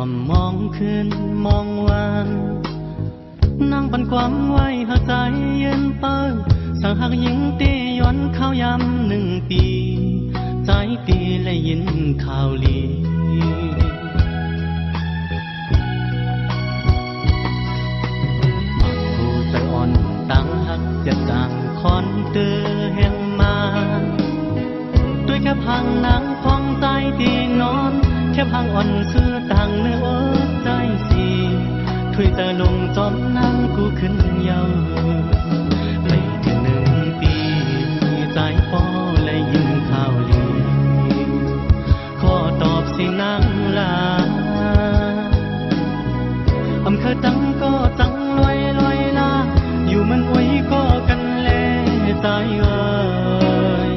อมมองขึ้นมองวานนั่งบันความไว้หาใจเย็นเปิ้ลสั่งหักยิงตีย้อนข้าวยำ1 ปีใจตีและยินข่าวลีมักผู้ใจอ่อนตั้งหักจะต่างคอนเตอแห่งมาด้วยแค่พังนางพองใจตีนอนแค่พังอ่อนเสื้อต่างเนื้อใจสีถุยแต่ลงจอมนั่งกูขึ้นเยาไปถึง1 ปีใจป้อและยินข่าวลีขอตอบสินางลาอำเคยตั้งก็ตั้งลอยลาอยู่มันไว้ก็กันแลใจเอ่ย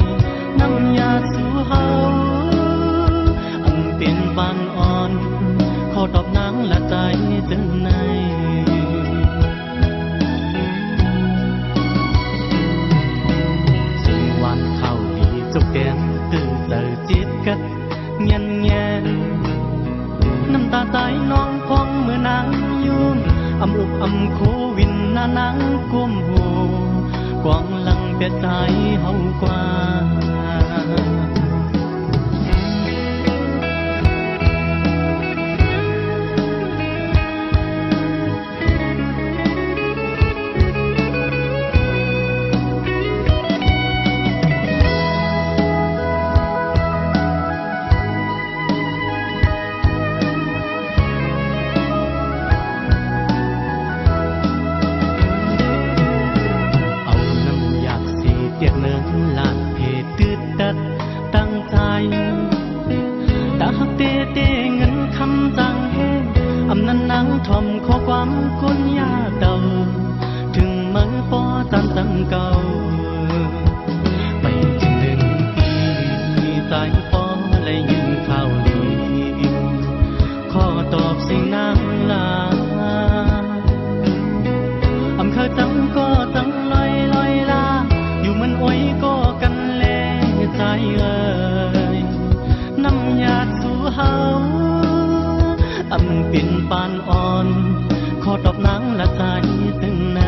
น้ำยาสู่เฮาอำเป็นปานอ่อนขอตอบนางละใจจึงในสิ่งวันเข้าดีจุกแดงตื่นเติร์จิตกัดเงียนแงนน้ำตาใจน้องพองเมื่อนางยืนอำอุบอำโควินหน้านางก้มหูกวางลังเปียใจเฮากว่าเตียกเนื้อลาดเพดตืดตัดตั้งใจตาหักเตเงินคำจังเฮอำนั้นนางทอมข้อความคนยาเต่าถึงเมืองปอตันตั้งเก่าไปถึง1 ปีใจปอและยินข่าวลีขอตอบสิ่งนางลาอำเคยตั้งก็ตั้งลอยลาอยู่มันไว้ก็กันแลใจเอ่ยน้ำยาสู่เฮาอำเป็นปานอ่อนขอตอบนางละใจตึงใน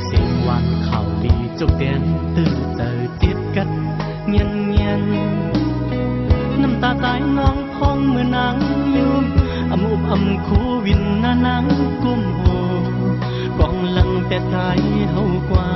สิ่งวันเข้าดีจุกเตียนตื่นเติร์จิตกัดเงียนน้ำตาใจน้องพองเมื่อนางยืมอำอุบอำคูวินหน้านางก้มหูกองลังแต่ใจเฮากว่า